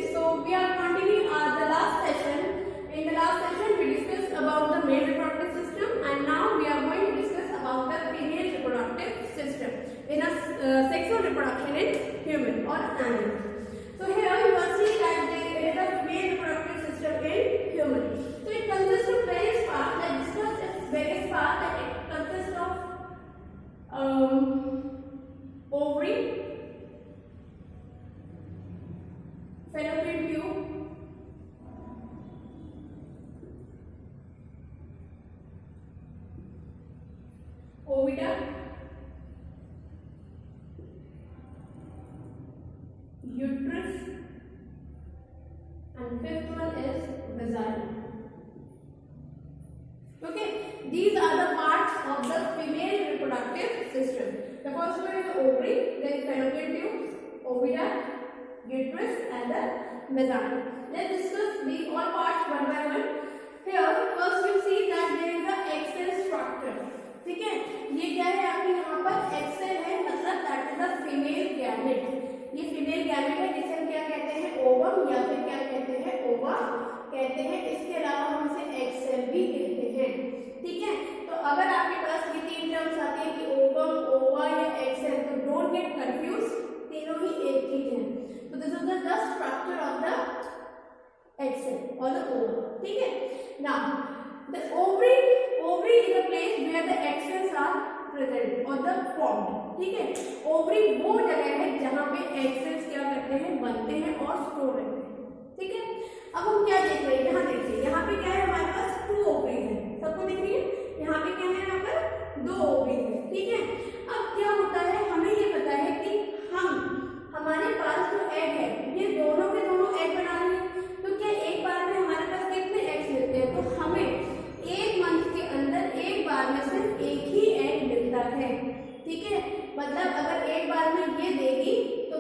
students, so we are continuing the last session. In the last session we discussed about the male reproductive system, and now we are going to discuss about the female reproductive system in a sexual reproduction in human or animal. So here you will see that there is a female reproductive system in human. So it consists of various parts. Let's discuss its various parts. That it consists of ovary, fallopian tube, oviduct, uterus, and fifth one is vagina. Okay, these are the parts of the female reproductive system. The first one is the ovary, then fallopian tubes, oviduct, uterus, and the vagina. Let's discuss these all parts one by one. Here, first you see that there is a egg cell structure. ठीक है, ये क्या है आपके यहाँ पर egg cell है, मतलब that is a female gamete. ये female gamete है जिसे हम क्या कहते हैं, ovum या फिर क्या कहते हैं, ova कहते हैं. इसके अलावा हम इसे egg cell भी कहते हैं. ठीक है, तो अगर आपके पास ये तीन टर्म्स आते हैं कि ovum, ova या egg cell, तो don't get confused, तीनों ही एक चीज है. So this is the structure of the egg cell or the ova. ठीक है, now the ovary is a place where the egg cells are present or the formed. ठीक है, ovary वो जगह है जहाँ पे egg cells क्या करते हैं, बनते हैं और स्टोर रहते हैं. ठीक है, अब हम क्या देख रहे हैं, यहाँ देखिए, यहाँ पे क्या है, हमारे पास 2 ओवरीज है. सबको दिख रही है, यहाँ पे क्या है, यहाँ पर 2 ओवरीज है. ठीक है, अब क्या होता है, हमें ये पता है कि हमारे पास जो एग है, ये दोनों के दोनों एग बना रहे हैं. तो क्या एक बार में हमारे पास कितने एग्स मिलते हैं, तो हमें एक मंथ के अंदर एक बार में सिर्फ एक ही एग मिलता है. ठीक है, मतलब अगर एक बार में ये देगी तो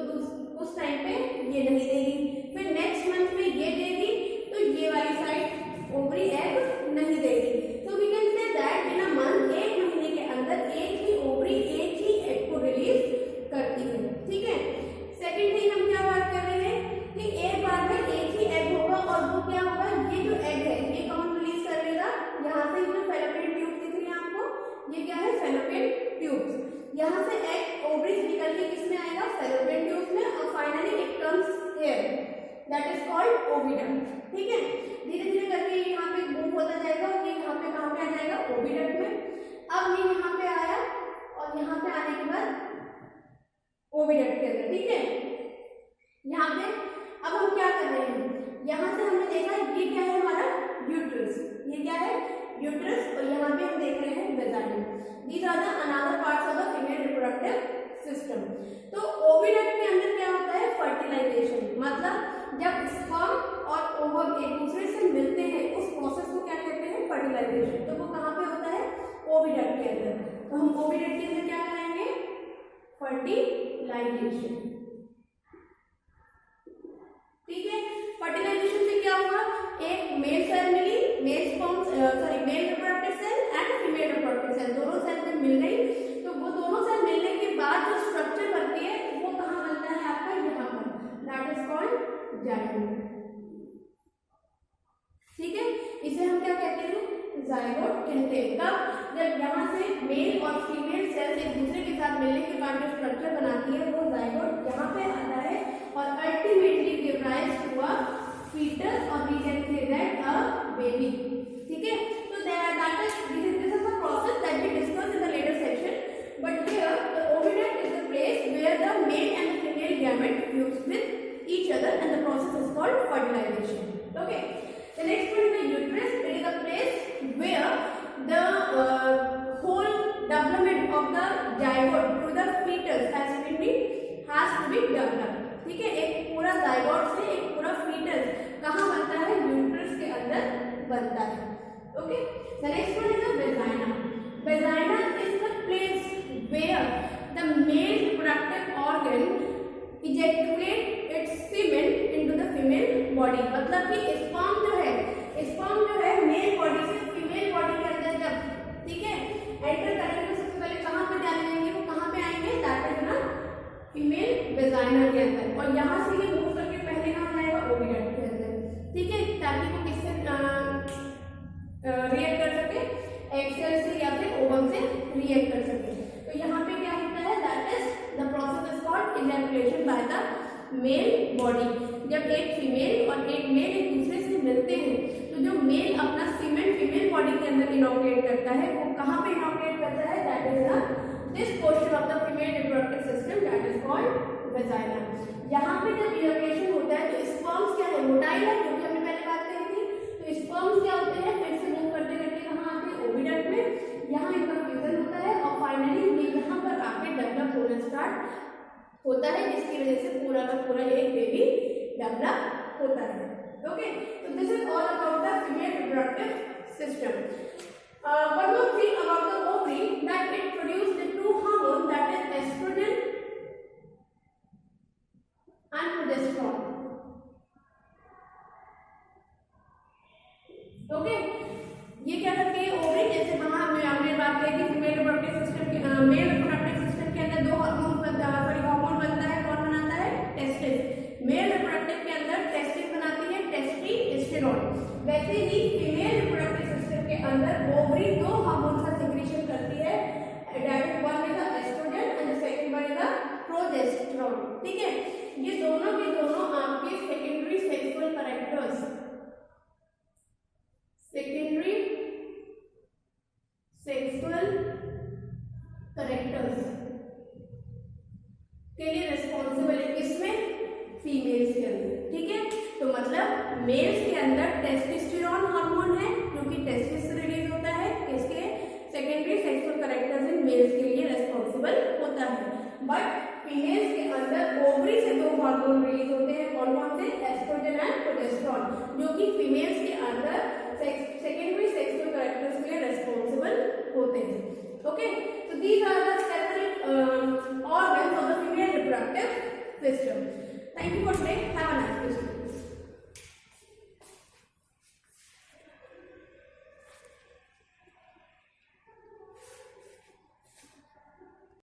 उस टाइम पे ये नहीं देगी, फिर नेक्स्ट मंथ में ये देगी तो ये वाली साइड ओवरी एग नहीं देगी. तो we can say that in a month, एक महीने के अंदर एक ही ओवरी एक ही एग को रिलीज करती है. ठीक है, सेकंड थिंग हम क्या बात कर रहे हैं कि एक बार में एक ही एग होगा और वो क्या होगा, ये जो एग है ये कौन रिलीज कर लेगा, यहाँ से जो फैलोपियन ट्यूब दिख रही है आपको, ये क्या है, फैलोपियन ट्यूब्स. यहाँ से एग ओवरीज निकल के किसमें आएगा, फैलोपियन ट्यूब्स में, और finally it comes here, that is called oviduct. ठीक है, धीरे धीरे करके यहाँ पे मूव होता जाएगा और ये यहाँ पे कहाँ पे आ जाएगा, ओविडक्ट में. अब ये यहाँ पे आया और यहाँ पे आने के बाद ओविडक्ट के अंदर. ठीक है, यहाँ पे अब हम क्या कर रहे हैं, यहाँ से हमने देखा ये क्या है, हमारा यूट्रस. ये क्या है, यूट्रस, और यहाँ पे हम देख रहे हैं vagina. These are the another parts of the female reproductive system. तो ओविडक्ट के अंदर क्या होता है, फर्टिलाइजेशन. मतलब जब स्पर्म और ओवम एक दूसरे से मिलते हैं, उस प्रोसेस को क्या कहते हैं, फर्टिलाइजेशन. तो वो कहाँ पे होता है, ओविडक्ट के अंदर. तो हम ओविडक्ट के अंदर क्या कराएंगे, फर्टिलाइजेशन. ठीक है, फर्टिलाइजेशन से क्या होगा, एक मेल सेल मिली, male reproductive cell and female reproductive cell, दोनों सेल जब मिल गई तो वो दोनों सेल मिलने के बाद जो स्ट्रक्चर बनती है वो कहाँ बनता है आपका, यहाँ पर, दैट इज कॉल्ड जाइगोट. ठीक है, इसे हम क्या कहते हैं, जाइगोट कहते हैं. कब, जब यहाँ से मेल और फीमेल सेल्स एक दूसरे के साथ मिलने के बाद जो स्ट्रक्चर बनाती है वो जाइगोट यहाँ पे आता है और ultimately give rise to a fetus, or we can say that a baby. ठीक है, so that is this is the process that we discuss in the later section. But here the oviduct is the place where the male and the female gamete fuse with each other, and the process is called fertilization. Okay, the next one is the uterus. It is a place where the whole development of the zygote to the fetus has to be developed. ठीक है, एक पूरा zygote से एक पूरा foetus कहाँ बनता है, यूट्रस के अंदर बनता है. Okay, the next one is the vagina. Vagina is the place where the male reproductive organ ejaculate its semen into the female body. मतलब कि स्पर्म जो है मेल बॉडी से फीमेल बॉडी के अंदर जब, ठीक है, एंटर करेंगे तो सबसे पहले कहाँ पे जाएंगे, वो कहाँ पे आएंगे, दैट इज ना फीमेल वेजाइना के अंदर. और यहाँ से ये मूव करके पहले कहाँ जाएगा, ओविडक्ट के अंदर, ठीक है, ताकि वो किससे रिएक्ट कर सके, एग सेल से या फिर ओवम से रिएक्ट कर सके। तो यहाँ पे क्या होता है, that is the process is called ejaculation by the male body. जब एक फीमेल और एक मेल एक दूसरे से मिलते हैं तो जो मेल अपना सीमेंट फीमेल बॉडी के अंदर इनोकुलेट करता है, वो कहाँ पे इनोकुलेट करता है, that is the this portion of the female reproductive system that is called vagina. यहाँ पे जब इनोकुलेशन होता है तो स्पर्म्स क्या है, मोटाइल है, क्योंकि हमने पहले बात करी थी। तो स्पर्म्स क्या होते हैं, फिर से मूव करते करते कहाँ आते हैं, ओविडक्ट में, यहाँ इनका फ्यूजन होता है और फाइनली ये यहाँ पर आके डेवलप होना स्टार्ट होता है, जिसकी वजह से पूरा का पूरा एक बेबी डेवलप होता है। ओके, तो this is all about the female reproductive system. one more thing about the ovary, that it produces the two hormones, that is estrogen and progesterone. Okay, ये क्या करती है ओवरी, जैसे हमने बात करी कि फीमेल रिप्रोडक्टिव सिस्टम के मेल रिप्रोडक्टिव सिस्टम के अंदर दो हार्मोन बनता है, कौन बनाता है, टेस्टिस। मेल रिप्रोडक्टिव के अंदर टेस्टिस बनाती है टेस्टोस्टेरोन। वैसे ही फीमेल रिप्रोडक्टिव सिस्टम के अंदर ओवरी दो हार्मोन का सिक्रीशन करती है, that is one is the estrogen and the second one is the progesterone. ठीक है, ये दोनों के दोनों आपके secondary sexual characters, secondary sexual characters के लिए रिस्पॉन्सिबल है, किसमें, फीमेल्स के अंदर। ठीक है, तो मतलब मेल्स के अंदर टेस्टोस्टेरोन हार्मोन है जो कि टेस्टिस से रिलीज होता है, किसके, secondary sexual characters in males के लिए रिस्पॉन्सिबल होता है। बट फीमेल्स के अंदर ओवरी से दो हार्मोन रिलीज होते हैं, कौन कौन से, एस्ट्रोजन एंड प्रोजेस्टेरोन, जो कि फीमेल्स के अंदर सेकेंडरी सेक्सुअल कैरेक्टर्स के लिए रिस्पॉन्सिबल होते हैं। Okay, so these are the several organs of the female reproductive system. Thank you for today. Have a nice day.